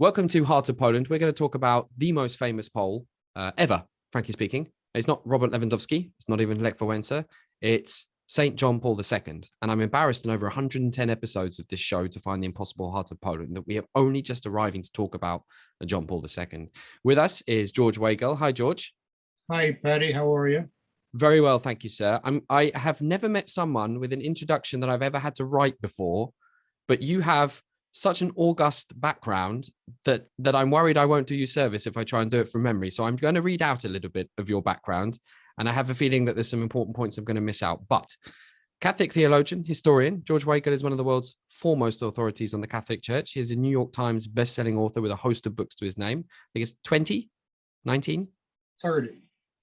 Welcome to Heart of Poland. We're going to talk about the most famous Pole ever, frankly speaking. It's not Robert Lewandowski. It's not even Lech Wałęsa. It's St. John Paul II. And I'm embarrassed in over 110 episodes of this show to find the impossible heart of Poland that we are only just arriving to talk about John Paul II. With us is George Weigel. Hi, George. Hi, Patty. How are you? Very well, thank you, sir. I have never met someone with an introduction that I've ever had to write before, but you have such an august background that I'm worried I won't do you service if I try and do it from memory. So I'm going to read out a little bit of your background, and I have a feeling that there's some important points I'm going to miss out. But Catholic theologian, historian, George Weigel is one of the world's foremost authorities on the Catholic Church. He is a New York Times best-selling author with a host of books to his name. I think it's 20, 19? 30.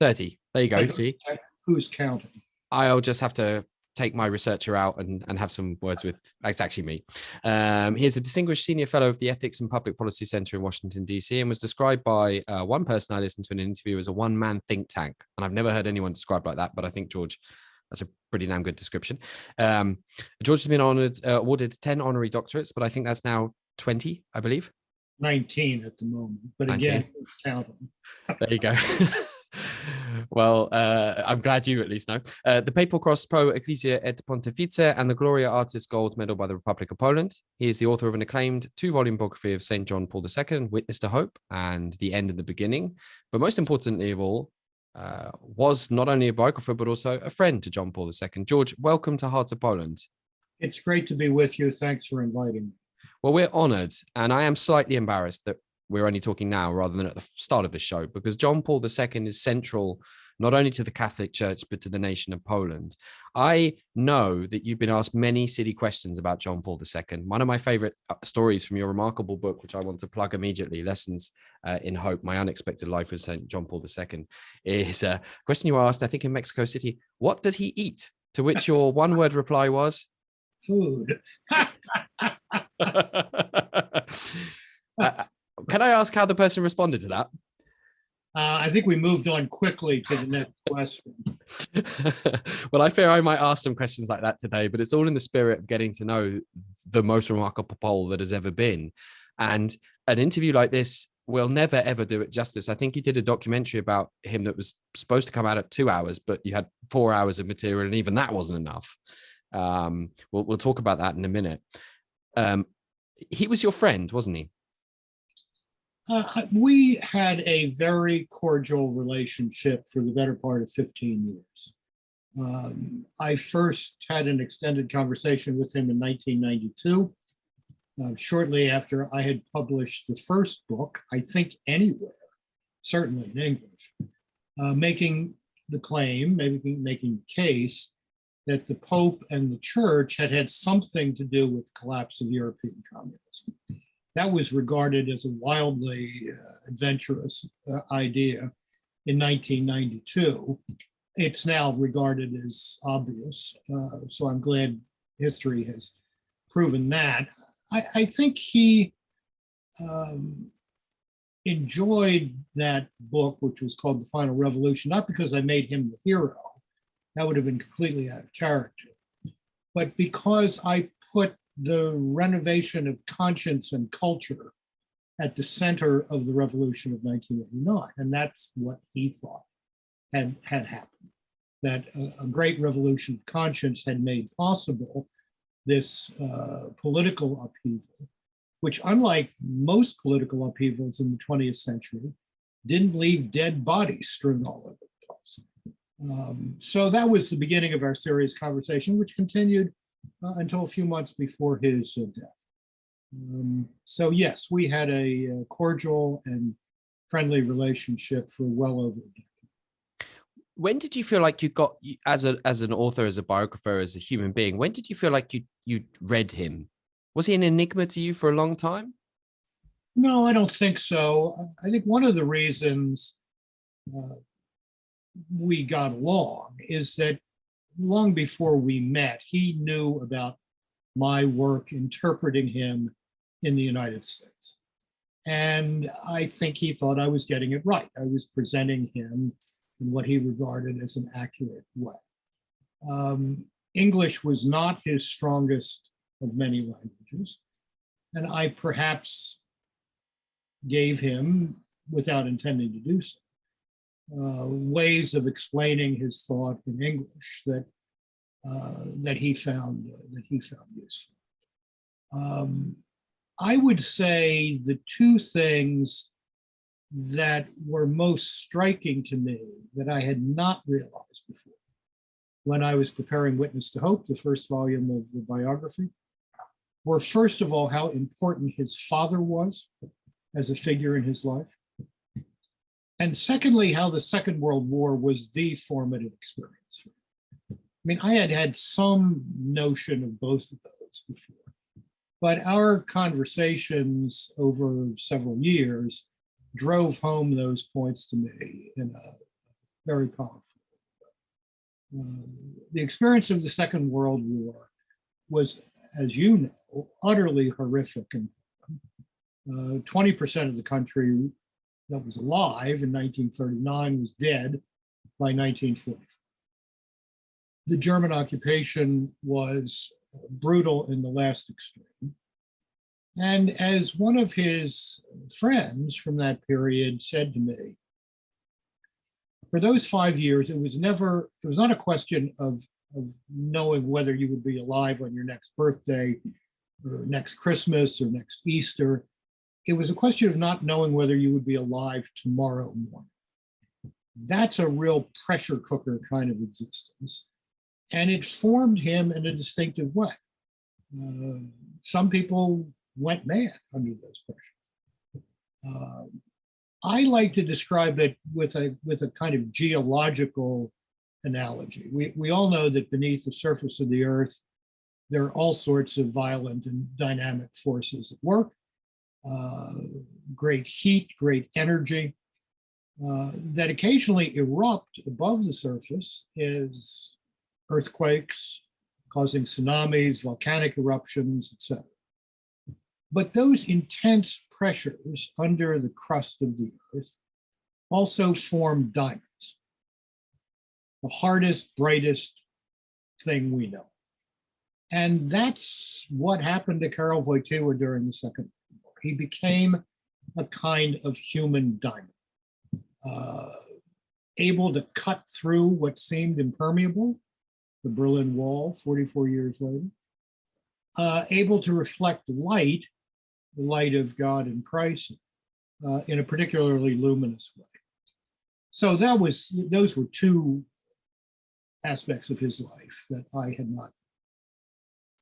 30. There you go. See? Who's counting? I'll just have to take my researcher out and have some words with, it's actually me. He is a distinguished senior fellow of the Ethics and Public Policy Center in Washington, D.C., and was described by one person I listened to in an interview as a one-man think tank. And I've never heard anyone described like that, but I think, George, that's a pretty damn good description. George has been awarded 10 honorary doctorates, but I think that's now 20, I believe. 19 at the moment, but 19. again, count them. There you go. Well, I'm glad you at least know. The Papal Cross Pro Ecclesia et Pontifice and the Gloria Artis Gold Medal by the Republic of Poland. He is the author of an acclaimed 2-volume biography of St. John Paul II, Witness to Hope and The End and the Beginning. But most importantly of all, was not only a biographer, but also a friend to John Paul II. George, welcome to Heart of Poland. It's great to be with you. Thanks for inviting me. Well, we're honored, and I am slightly embarrassed that we're only talking now rather than at the start of the show, because John Paul II is central not only to the Catholic Church, but to the nation of Poland. I know that you've been asked many silly questions about John Paul II. One of my favorite stories from your remarkable book, which I want to plug immediately, Lessons in Hope, My Unexpected Life with St. John Paul II, is a question you asked, I think in Mexico City, what did he eat? To which your one-word reply was? Food. Can I ask how the person responded to that? I think we moved on quickly to the next question. Well, I fear I might ask some questions like that today, but it's all in the spirit of getting to know the most remarkable Pole that has ever been. And an interview like this will never, ever do it justice. I think you did a documentary about him that was supposed to come out at 2 hours, but you had 4 hours of material, and even that wasn't enough. We'll talk about that in a minute. He was your friend, wasn't he? We had a very cordial relationship for the better part of 15 years. I first had an extended conversation with him in 1992, shortly after I had published the first book, I think anywhere, certainly in English, making the claim, maybe making the case that the Pope and the Church had had something to do with the collapse of European communism. That was regarded as a wildly adventurous idea in 1992. It's now regarded as obvious, so I'm glad history has proven that. I think he enjoyed that book, which was called The Final Revolution, not because I made him the hero, that would have been completely out of character, but because I put the renovation of conscience and culture at the center of the revolution of 1989. And that's what he thought had happened, that a great revolution of conscience had made possible this political upheaval, which, unlike most political upheavals in the 20th century, didn't leave dead bodies strewn all over the place. So that was the beginning of our serious conversation, which continued until a few months before his death. So yes, we had a cordial and friendly relationship for well over a decade. When did you feel like you got, as an author, as a biographer, as a human being, when did you feel like you read him? Was he an enigma to you for a long time? No, I don't think so. I think one of the reasons we got along is that long before we met, he knew about my work interpreting him in the United States. And I think he thought I was getting it right. I was presenting him in what he regarded as an accurate way. English was not his strongest of many languages. And I perhaps gave him, without intending to do so, ways of explaining his thought in English that he found useful. I would say the two things that were most striking to me that I had not realized before when I was preparing Witness to Hope, the first volume of the biography, were first of all how important his father was as a figure in his life. And secondly, how the Second World War was the formative experience. I mean, I had had some notion of both of those before, but our conversations over several years drove home those points to me in a very powerful way. The experience of the Second World War was, as you know, utterly horrific. And 20% of the country that was alive in 1939 was dead by 1945. The German occupation was brutal in the last extreme. And as one of his friends from that period said to me, for those 5 years, it was not a question of knowing whether you would be alive on your next birthday or next Christmas or next Easter. It was a question of not knowing whether you would be alive tomorrow morning. That's a real pressure cooker kind of existence. And it formed him in a distinctive way. Some people went mad under those pressures. I like to describe it with a kind of geological analogy. We all know that beneath the surface of the earth, there are all sorts of violent and dynamic forces at work. Great heat, great energy, that occasionally erupt above the surface as earthquakes causing tsunamis, volcanic eruptions, etc. But those intense pressures under the crust of the earth also form diamonds, the hardest, brightest thing we know. And that's what happened to Karol Wojtyła during the Second World War. He became a kind of human diamond, able to cut through what seemed impermeable, the Berlin Wall 44 years later, able to reflect light, the light of God and Christ, in a particularly luminous way. So those were two aspects of his life that I had not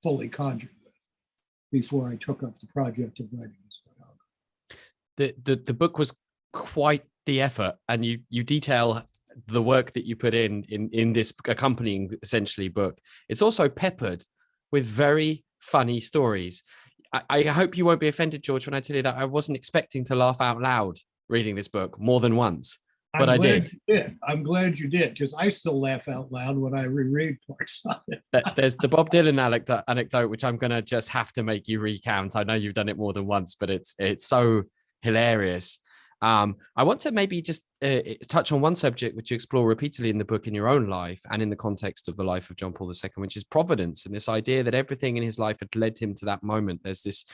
fully conjured with before I took up the project of writing this biography. The book was quite the effort, and you detail the work that you put in this accompanying essentially book. It's also peppered with very funny stories. I hope you won't be offended, George, when I tell you that I wasn't expecting to laugh out loud reading this book more than once, but I did. I'm glad you did, because I still laugh out loud when I reread parts of it. There's the Bob Dylan anecdote, which I'm going to just have to make you recount. I know you've done it more than once, but it's so hilarious. I want to maybe just touch on one subject which you explore repeatedly in the book in your own life and in the context of the life of John Paul II, which is Providence, and this idea that everything in his life had led him to that moment. There's this,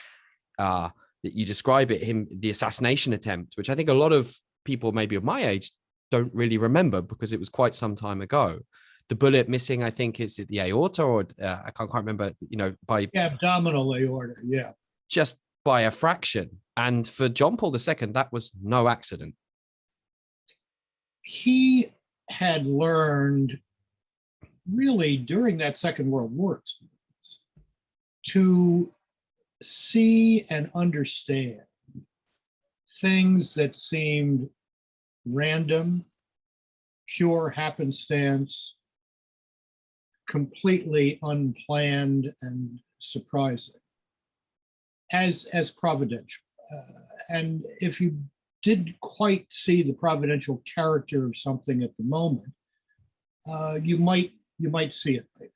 that you describe it, the assassination attempt, which I think a lot of people maybe of my age don't really remember because it was quite some time ago. The bullet missing, I think, is it the aorta, or I can't quite remember, by abdominal aorta, yeah. Just by a fraction. And for John Paul II, that was no accident. He had learned really during that Second World War experience to see and understand things that seemed random, pure happenstance, completely unplanned and surprising as providential. And if you didn't quite see the providential character of something at the moment, you might see it later.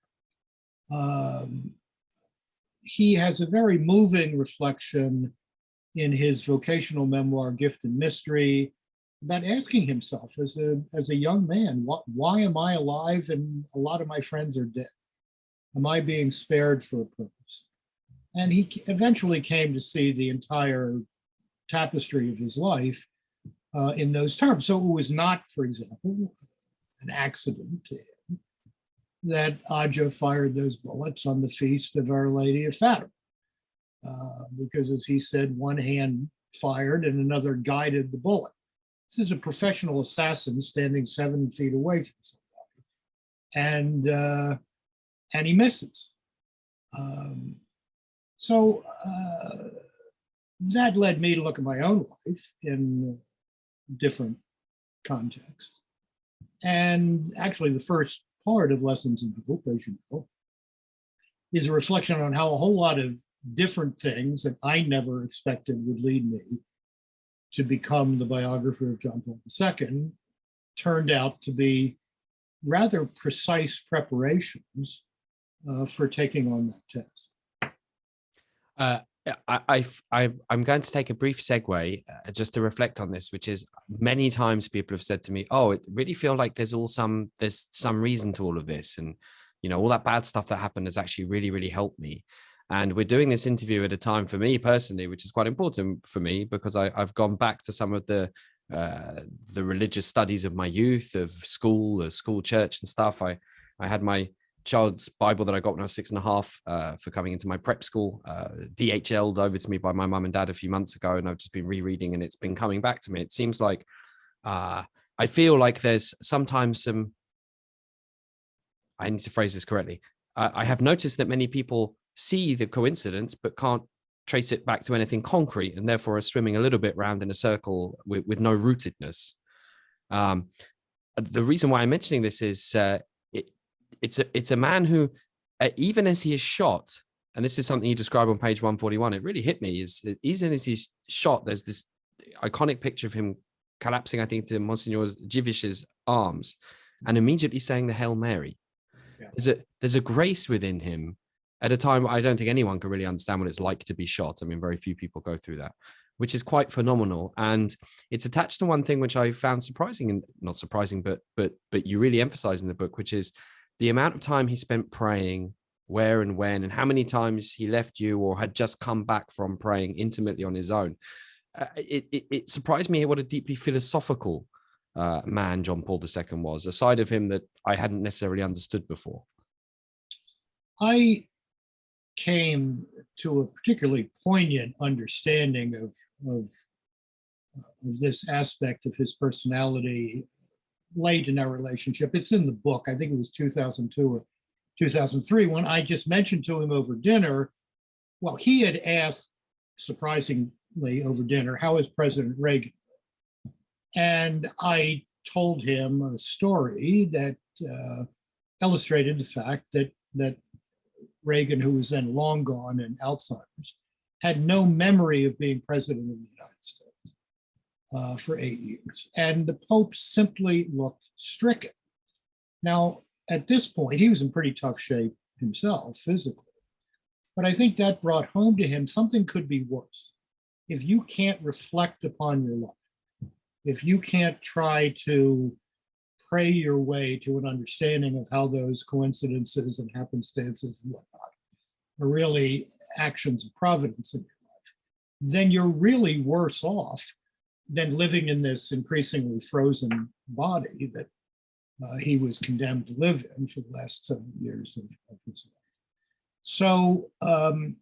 He has a very moving reflection in his vocational memoir, Gift and Mystery, about asking himself as a young man, why am I alive and a lot of my friends are dead? Am I being spared for a purpose? And he eventually came to see the entire tapestry of his life in those terms. So it was not, for example, an accident to him that Aja fired those bullets on the feast of Our Lady of Fatima, because, as he said, one hand fired and another guided the bullet. This is a professional assassin standing 7 feet away from somebody, and he misses. So that led me to look at my own life in different contexts. And actually, the first part of Lessons in Hope, as you know, is a reflection on how a whole lot of different things that I never expected would lead me to become the biographer of John Paul II turned out to be rather precise preparations for taking on that test. I'm going to take a brief segue just to reflect on this, which is many times people have said to me, "Oh, it really feels like there's some reason to all of this, and all that bad stuff that happened has actually really, really helped me." And we're doing this interview at a time for me personally, which is quite important for me because I've gone back to some of the religious studies of my youth, of school church and stuff. I had my child's Bible that I got when I was 6.5 for coming into my prep school, DHL'd over to me by my mum and dad a few months ago, and I've just been rereading, and it's been coming back to me. It seems like I feel like there's sometimes some. I need to phrase this correctly. I have noticed that many people see the coincidence but can't trace it back to anything concrete, and therefore are swimming a little bit round in a circle with no rootedness. The reason why I'm mentioning this is it's a man who, even as he is shot, and this is something you describe on page 141, it really hit me, is even as he's shot, there's this iconic picture of him collapsing, I think, to Monsignor Dziwisz's arms and immediately saying the Hail Mary. Yeah. There's a grace within him at a time I don't think anyone can really understand what it's like to be shot. I mean, very few people go through that, which is quite phenomenal. And it's attached to one thing which I found surprising, and not surprising, but you really emphasize in the book, which is the amount of time he spent praying, where and when, and how many times he left you or had just come back from praying intimately on his own. It surprised me what a deeply philosophical man John Paul II was, a side of him that I hadn't necessarily understood before. I came to a particularly poignant understanding of this aspect of his personality late in our relationship. It's in the book. I think it was 2002 or 2003 when I just mentioned to him over dinner. Well, he had asked, surprisingly, over dinner, how is President Reagan? And I told him a story that illustrated the fact that Reagan, who was then long gone and Alzheimer's, had no memory of being president of the United States for 8 years. And the Pope simply looked stricken. Now, at this point, he was in pretty tough shape himself physically. But I think that brought home to him something could be worse. If you can't reflect upon your life, if you can't try to pray your way to an understanding of how those coincidences and happenstances and whatnot are really actions of providence in your life, then you're really worse off than living in this increasingly frozen body that he was condemned to live in for the last 7 years of his life. So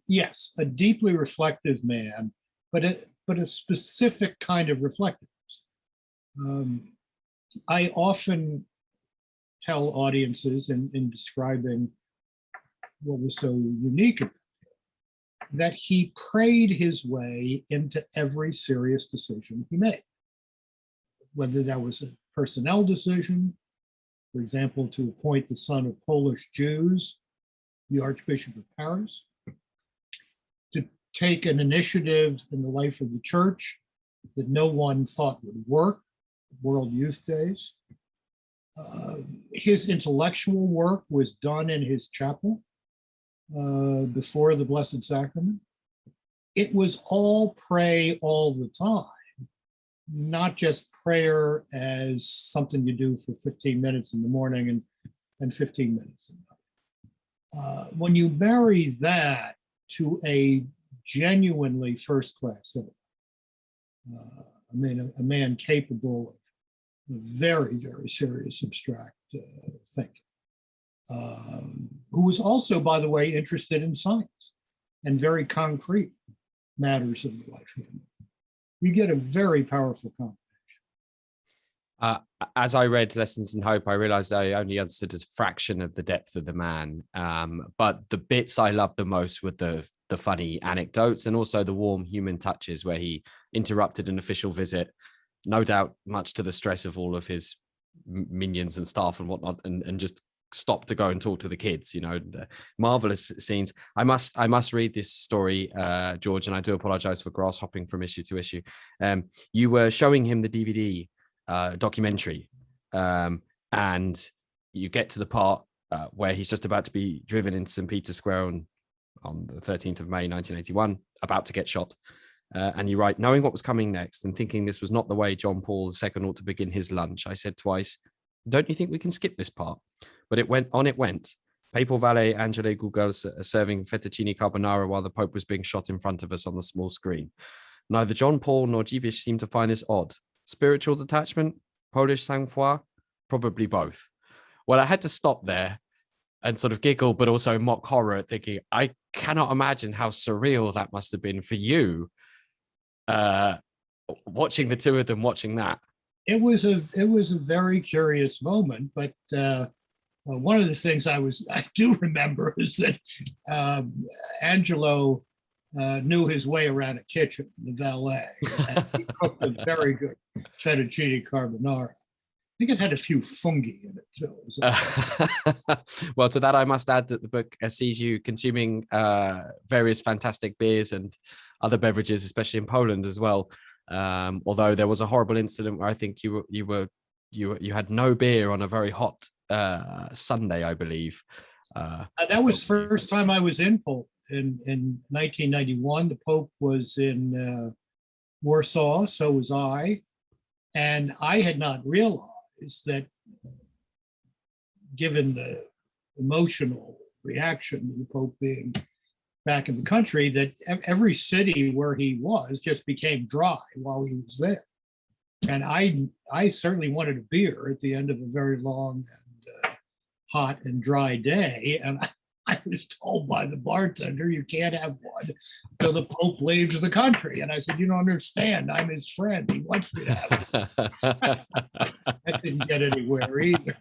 yes, a deeply reflective man, but a specific kind of reflectiveness. I often tell audiences in describing what was so unique about him, that he prayed his way into every serious decision he made. Whether that was a personnel decision, for example, to appoint the son of Polish Jews, the Archbishop of Paris, to take an initiative in the life of the church that no one thought would work, World Youth Days. His intellectual work was done in his chapel before the Blessed Sacrament. It was all pray all the time, not just prayer as something you do for 15 minutes in the morning and 15 minutes at night. When you marry that to a genuinely first-class citizen, I mean, a man capable of very, very serious abstract thinking, who was also, by the way, interested in science and very concrete matters of the life of man. You get a very powerful combination. As I read Lessons in Hope, I realized I only understood a fraction of the depth of the man. But the bits I loved the most were the funny anecdotes and also the warm human touches where he interrupted an official visit, no doubt much to the stress of all of his minions and staff and whatnot, and just stopped to go and talk to the kids. You know, the marvelous scenes. I must read this story, George, and I do apologize for grasshopping from issue to issue. You were showing him the DVD documentary, and you get to the part where he's just about to be driven into St. Peter's Square on the 13th of May 1981, about to get shot. And you write, knowing what was coming next and thinking this was not the way John Paul II ought to begin his lunch, I said twice, don't you think we can skip this part? But it went. Papal valet Angele Google serving fettuccine carbonara while the Pope was being shot in front of us on the small screen. Neither John Paul nor Dziwisz seemed to find this odd. Spiritual detachment? Polish sang-froid? Probably both. Well, I had to stop there and sort of giggle, but also mock horror, thinking, I cannot imagine how surreal that must have been for you, watching the two of them watching that. It was a very curious moment, but one of the things I do remember is that Angelo knew his way around a kitchen, the valet, and he cooked a very good fettuccine carbonara. I think it had a few fungi in it too. Well, to that I must add that the book sees you consuming various fantastic beers and other beverages, especially in Poland as well. Although there was a horrible incident where I think you had no beer on a very hot Sunday, I believe. That was the first time I was in Poland in 1991. The Pope was in Warsaw, so was I, and I had not realized that, given the emotional reaction to the Pope being back in the country, that every city where he was just became dry while he was there. And I certainly wanted a beer at the end of a very long and hot and dry day. And I was told by the bartender, you can't have one until the Pope leaves the country. And I said, you don't understand. I'm his friend. He wants me to have it. I didn't get anywhere either.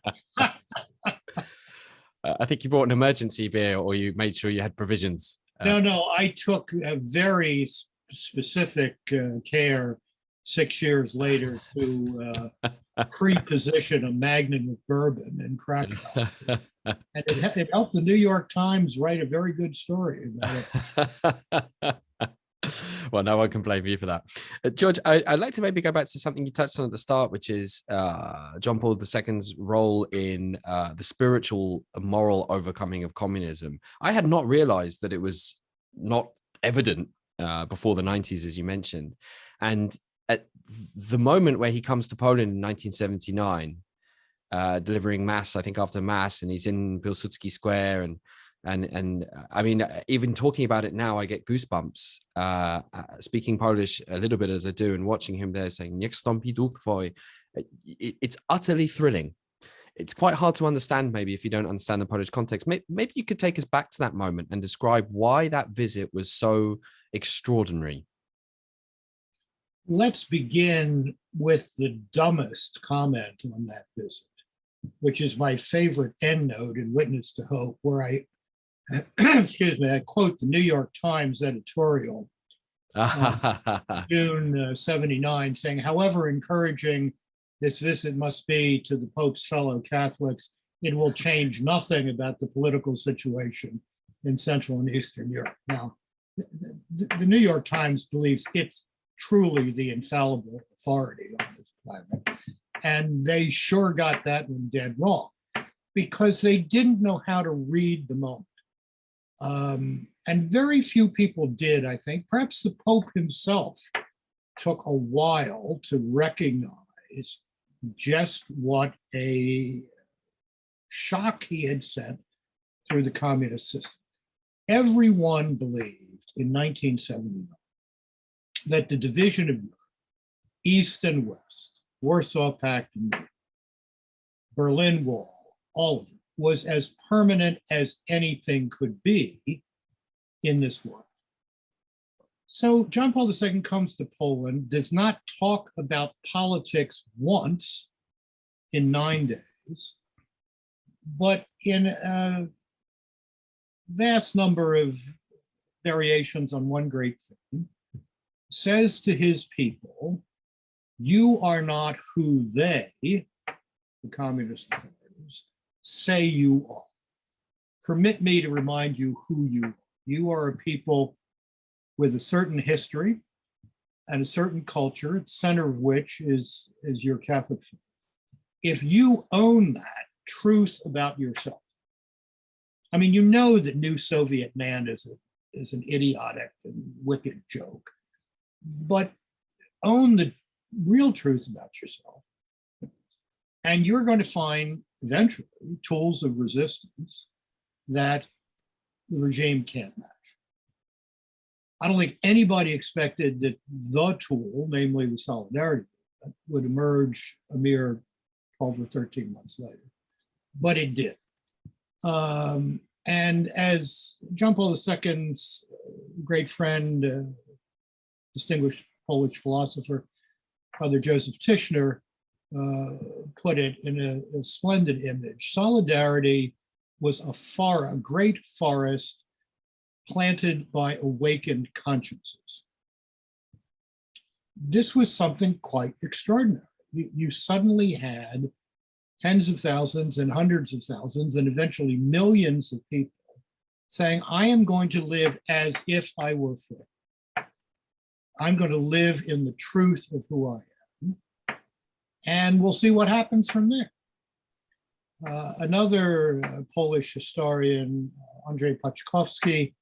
I think you brought an emergency beer, or you made sure you had provisions. No, I took a very specific care 6 years later to pre-position a magnum of bourbon in Krakow. And it helped the New York Times write a very good story about it. Well, no one can blame you for that. George, I'd like to maybe go back to something you touched on at the start, which is John Paul II's role in the spiritual and moral overcoming of communism. I had not realized that it was not evident before the 90s, as you mentioned. And at the moment where he comes to Poland in 1979, delivering mass, I think after mass, and he's in Pilsudski Square, and I mean, even talking about it now, I get goosebumps. Speaking Polish a little bit as I do, and watching him there saying "Niech stąpi duch twój," it's utterly thrilling. It's quite hard to understand, maybe, if you don't understand the Polish context. Maybe you could take us back to that moment and describe why that visit was so extraordinary. Let's begin with the dumbest comment on that visit, which is my favorite endnote in Witness to Hope, where I I quote the New York Times editorial, June 79, saying, however encouraging this visit must be to the Pope's fellow Catholics, it will change nothing about the political situation in Central and Eastern Europe. Now, the New York Times believes it's truly the infallible authority on this planet. And they sure got that one dead wrong, because they didn't know how to read the moment. And very few people did, I think. Perhaps the Pope himself took a while to recognize just what a shock he had sent through the communist system. Everyone believed in 1979 that the division of Europe East and West, Warsaw Pact and Berlin Wall, all of it was as permanent as anything could be in this world. So John Paul II comes to Poland, does not talk about politics once in 9 days, but in a vast number of variations on one great theme, says to his people, you are not who they, the communist authorities, say you are. Permit me to remind you who you are. You are a people with a certain history and a certain culture, at the center of which is your Catholic faith. If you own that truth about yourself, I mean, you know that New Soviet Man is an idiotic and wicked joke, but own the real truth about yourself, and you're going to find eventually tools of resistance that the regime can't match. I don't think anybody expected that the tool, namely the Solidarity Movement, would emerge a mere 12 or 13 months later, but it did. And as John Paul II's great friend, distinguished Polish philosopher, Father Joseph Tischner, put it in a splendid image, solidarity was a great forest planted by awakened consciences. This was something quite extraordinary. You suddenly had tens of thousands and hundreds of thousands and eventually millions of people saying, I am going to live as if I were free. I'm going to live in the truth of who I am. And we'll see what happens from there. Another Polish historian, Andrzej Paczkowski,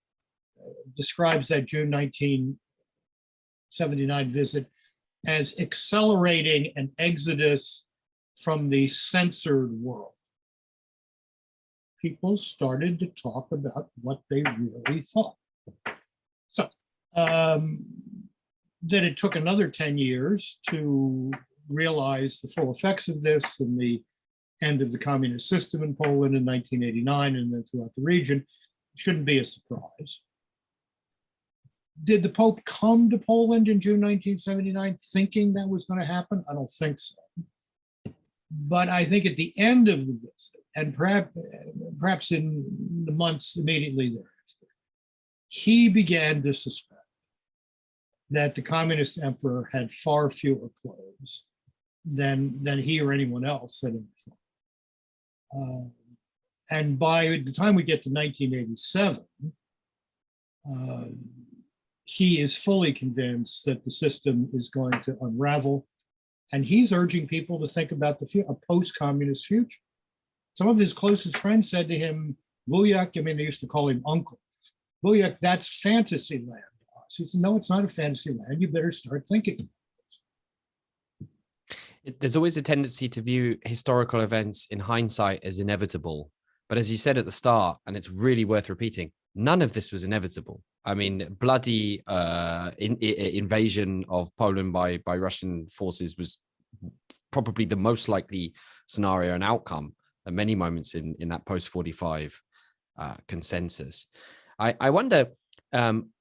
describes that June 1979 visit as accelerating an exodus from the censored world. People started to talk about what they really thought. So then it took another 10 years to realize the full effects of this and the end of the communist system in Poland in 1989 and then throughout the region. Shouldn't be a surprise. Did the Pope come to Poland in June 1979 thinking that was going to happen? I don't think so. But I think at the end of the visit, and perhaps in the months immediately thereafter, he began to suspect that the communist emperor had far fewer clothes than he or anyone else had ever thought. And by the time we get to 1987, he is fully convinced that the system is going to unravel, and he's urging people to think about a post-communist future. Some of his closest friends said to him, Wujek, I mean, they used to call him uncle. Wujek, that's fantasy land to us. He said, no, it's not a fantasy land. You better start thinking. There's always a tendency to view historical events in hindsight as inevitable. But as you said at the start, and it's really worth repeating, none of this was inevitable. I mean, bloody invasion of Poland by Russian forces was probably the most likely scenario and outcome at many moments in that post-45 consensus. I wonder,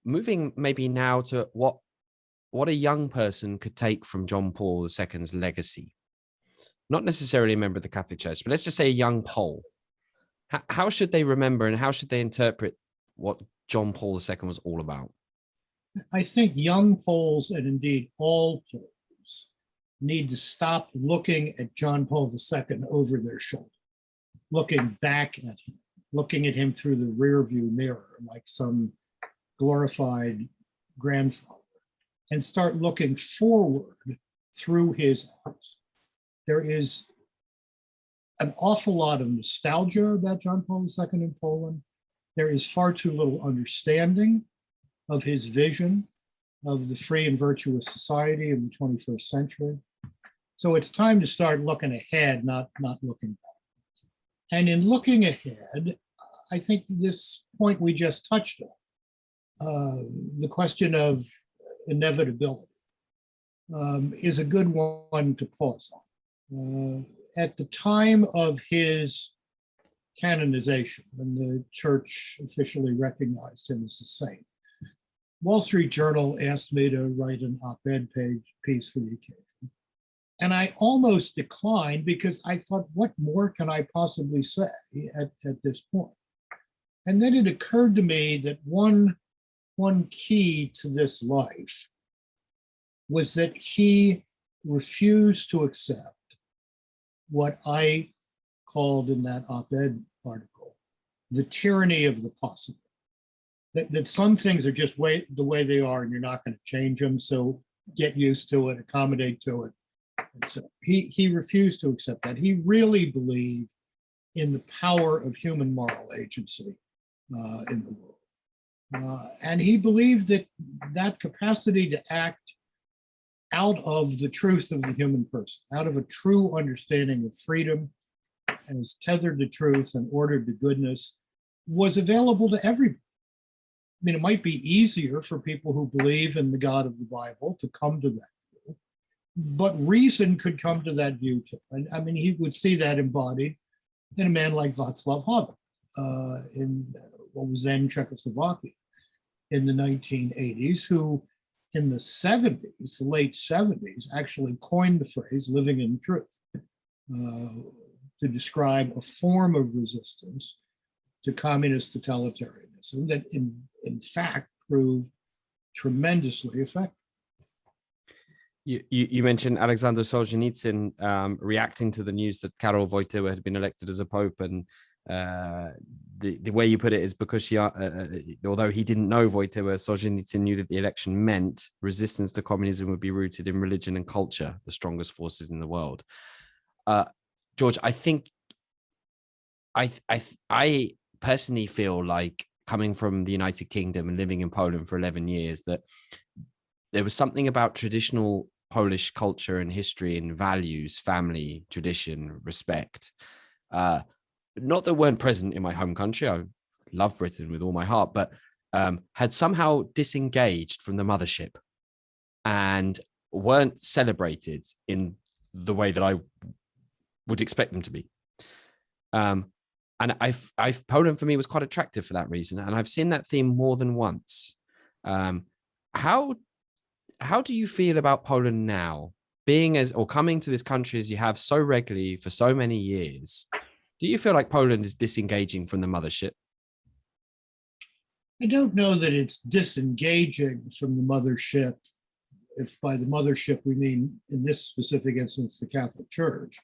moving maybe now to what a young person could take from John Paul II's legacy. Not necessarily a member of the Catholic Church, but let's just say a young Pole. How should they remember and how should they interpret what John Paul II was all about? I think young Poles, and indeed all Poles, need to stop looking at John Paul II over their shoulder, looking back at him, looking at him through the rearview mirror like some glorified grandfather, and start looking forward through his eyes. There is an awful lot of nostalgia about John Paul II in Poland. There is far too little understanding of his vision of the free and virtuous society in the 21st century. So it's time to start looking ahead, not looking back. And in looking ahead, I think this point we just touched on, the question of inevitability. is a good one to pause on. At the time of his canonization, when the church officially recognized him as a saint, Wall Street Journal asked me to write an op-ed piece for the occasion. And I almost declined because I thought, what more can I possibly say at this point? And then it occurred to me that one key to this life was that he refused to accept what I called in that op-ed article the tyranny of the possible. That some things are just the way they are and you're not going to change them, so get used to it, accommodate to it. And so he refused to accept that. He really believed in the power of human moral agency in the world. And he believed that capacity to act out of the truth of the human person, out of a true understanding of freedom as tethered to truth and ordered to goodness, was available to everybody. I mean, it might be easier for people who believe in the God of the Bible to come to that view, but reason could come to that view too. And I mean, he would see that embodied in a man like Václav Havel in what was then Czechoslovakia in the 1980s, who in the 70s, the late 70s, actually coined the phrase living in truth to describe a form of resistance to communist totalitarianism that in fact proved tremendously effective. You mentioned Alexander Solzhenitsyn reacting to the news that Karol Wojtyła had been elected as a pope, and the way you put it is because although he didn't know Wojtyła, Solzhenitsyn knew that the election meant resistance to communism would be rooted in religion and culture, the strongest forces in the world. George, I think I personally feel like, coming from the United Kingdom and living in Poland for 11 years, that there was something about traditional Polish culture and history and values, family, tradition, respect, not that weren't present in my home country. I love Britain with all my heart, but had somehow disengaged from the mothership and weren't celebrated in the way that I would expect them to be. And Poland for me was quite attractive for that reason. And I've seen that theme more than once. How do you feel about Poland now, coming to this country as you have so regularly for so many years? Do you feel like Poland is disengaging from the mothership? I don't know that it's disengaging from the mothership, if by the mothership we mean, in this specific instance, the Catholic Church,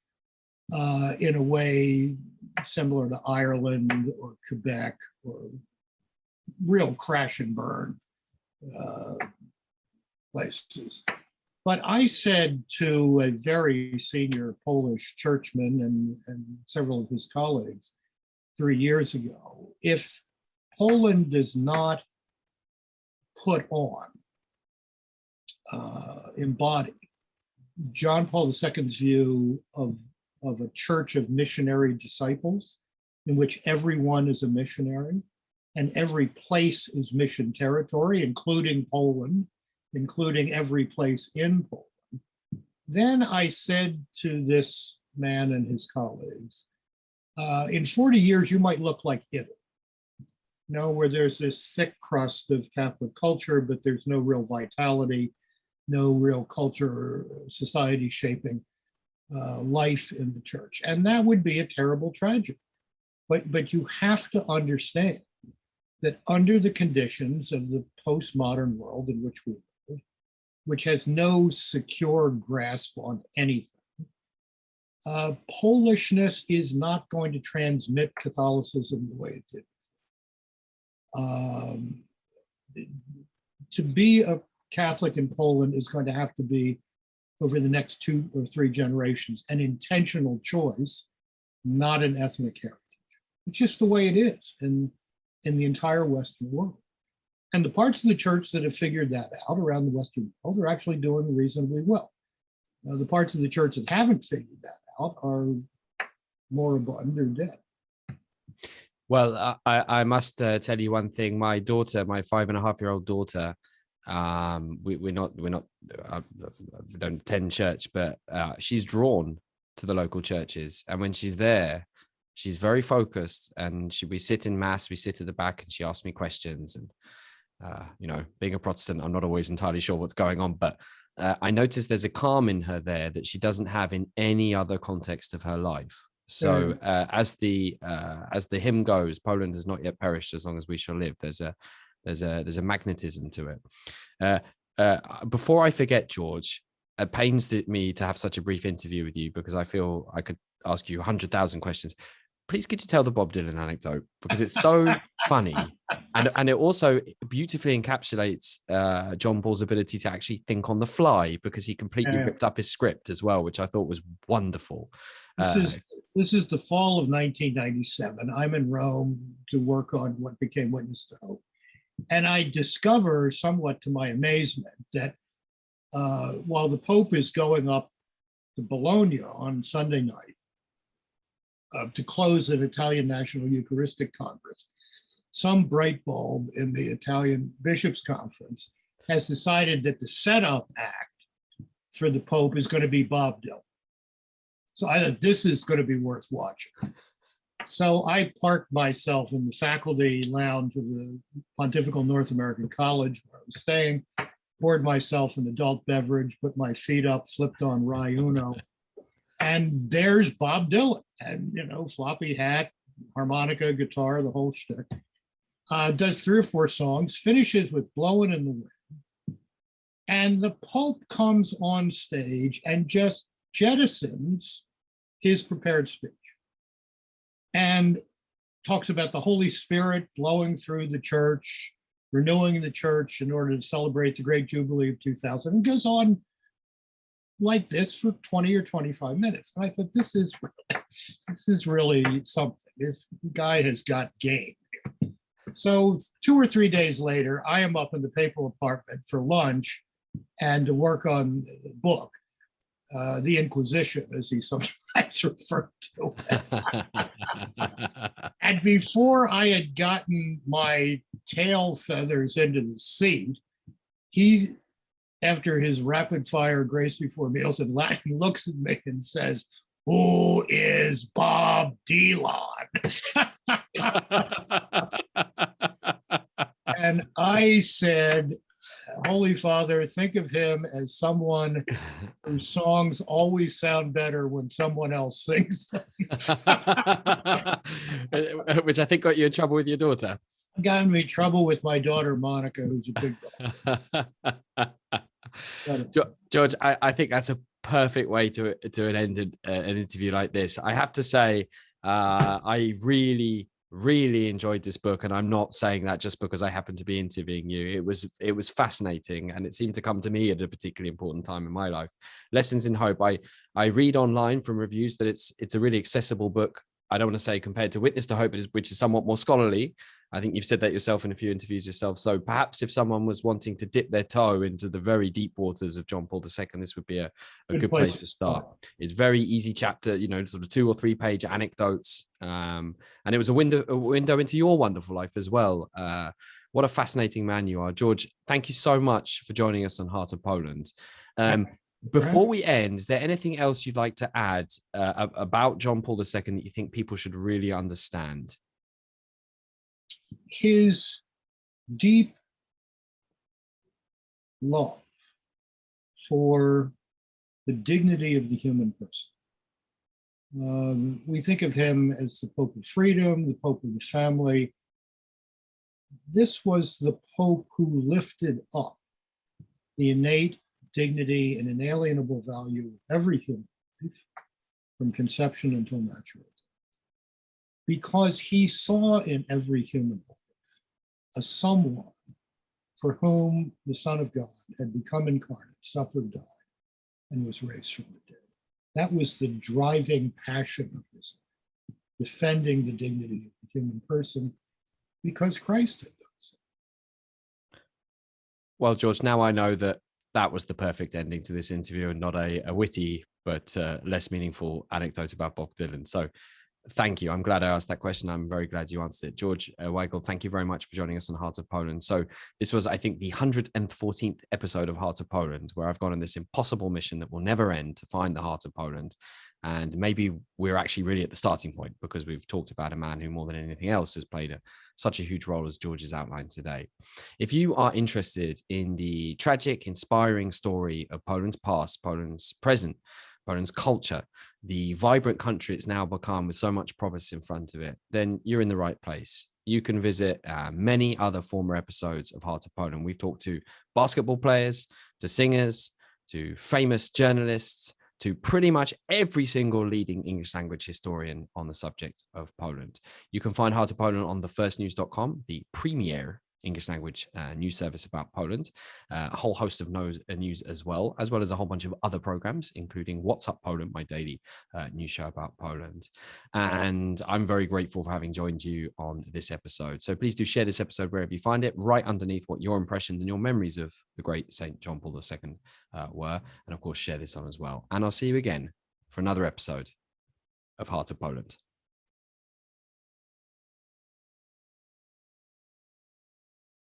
in a way similar to Ireland or Quebec or real crash and burn places. But I said to a very senior Polish churchman and several of his colleagues 3 years ago, if Poland does not put on, embody John Paul II's view of a church of missionary disciples, in which everyone is a missionary and every place is mission territory, including Poland, including every place in Poland, then I said to this man and his colleagues, in 40 years, you might look like Italy, where there's this thick crust of Catholic culture, but there's no real vitality, no real culture, society shaping life in the church. And that would be a terrible tragedy. But you have to understand that under the conditions of the postmodern world in which we live, which has no secure grasp on anything, Polishness is not going to transmit Catholicism the way it did. To be a Catholic in Poland is going to have to be, over the next 2 or 3 generations, an intentional choice, not an ethnic heritage. It's just the way it is in the entire Western world. And the parts of the church that have figured that out around the Western world are actually doing reasonably well. The parts of the church that haven't figured that out are moribund or dead. Well, I must tell you one thing. My daughter, my 5.5-year-old daughter, we're not we don't attend church, but she's drawn to the local churches, and when she's there, she's very focused, and we sit in mass, we sit at the back, and she asks me questions. And being a Protestant, I'm not always entirely sure what's going on, but I noticed there's a calm in her there that she doesn't have in any other context of her life. So as the hymn goes, Poland has not yet perished as long as we shall live. There's a magnetism to it. Before I forget, George, it pains me to have such a brief interview with you, because I feel I could ask you 100,000 questions. Please, could you tell the Bob Dylan anecdote, because it's so funny, and it also beautifully encapsulates John Paul's ability to actually think on the fly, because he completely ripped up his script as well, which I thought was wonderful. This is the fall of 1997. I'm in Rome to work on what became Witness to Hope, and I discover, somewhat to my amazement, that while the Pope is going up to Bologna on Sunday night to close an Italian National Eucharistic Congress, some bright bulb in the Italian Bishops' Conference has decided that the setup act for the Pope is going to be Bob Dylan. So I thought, this is going to be worth watching. So I parked myself in the faculty lounge of the Pontifical North American College where I was staying, poured myself an adult beverage, put my feet up, flipped on Rai Uno, and there's Bob Dylan, and floppy hat, harmonica, guitar, the whole shtick. Does 3 or 4 songs, finishes with Blowing in the Wind, and the Pope comes on stage and just jettisons his prepared speech and talks about the Holy Spirit blowing through the church, renewing the church in order to celebrate the great Jubilee of 2000, and goes on like this for 20 or 25 minutes. And I thought, this is really something. This guy has got game. So 2 or 3 days later, I am up in the papal apartment for lunch and to work on the book, The Inquisition, as he sometimes referred to it. And before I had gotten my tail feathers into the seat, he, after his rapid fire grace before meals in Latin, looks at me and says, "Who is Bob Dylan?" And I said, "Holy Father, think of him as someone whose songs always sound better when someone else sings them." Which I think got you in trouble with your daughter. Got me in trouble with my daughter, Monica, who's a big dog. George, I think that's a perfect way to end an interview like this. I have to say, I really enjoyed this book, and I'm not saying that just because I happened to be interviewing you. It was fascinating, and it seemed to come to me at a particularly important time in my life. Lessons in Hope. I read online from reviews that it's a really accessible book. I don't want to say compared to Witness to Hope, which is somewhat more scholarly. I think you've said that yourself in a few interviews yourself. So perhaps if someone was wanting to dip their toe into the very deep waters of John Paul II, this would be a good place to start. It's very easy chapter, sort of 2 or 3 page anecdotes. And it was a window into your wonderful life as well. What a fascinating man you are. George, thank you so much for joining us on Heart of Poland. Before we end, is there anything else you'd like to add about John Paul II that you think people should really understand? His deep love for the dignity of the human person. We think of him as the Pope of freedom, the Pope of the family. This was the Pope who lifted up the innate dignity and inalienable value of every human life from conception until maturity, because he saw in every human life a someone for whom the Son of God had become incarnate, suffered, died, and was raised from the dead. That was the driving passion of his life, defending the dignity of the human person, because Christ had done so. Well, George, now I know that was the perfect ending to this interview, and not a witty but less meaningful anecdote about Bob Dylan. So Thank you. I'm glad I asked that question. I'm very glad you answered it. George Weigel, thank you very much for joining us on Heart of Poland. So this was, I think, the 114th episode of Heart of Poland, where I've gone on this impossible mission that will never end to find the heart of Poland. And maybe we're actually really at the starting point, because we've talked about a man who more than anything else has played such a huge role as George has outlined today. If you are interested in the tragic, inspiring story of Poland's past, Poland's present, Poland's culture, the vibrant country it's now become with so much promise in front of it, then you're in the right place. You can visit many other former episodes of Heart of Poland. We've talked to basketball players, to singers, to famous journalists, to pretty much every single leading English language historian on the subject of Poland. You can find Heart of Poland on thefirstnews.com, the premier English language news service about Poland, a whole host of news as well as a whole bunch of other programs, including What's Up Poland, my daily news show about Poland. And I'm very grateful for having joined you on this episode. So please do share this episode wherever you find it, right underneath what your impressions and your memories of the great St. John Paul II were. And of course, share this on as well. And I'll see you again for another episode of Heart of Poland.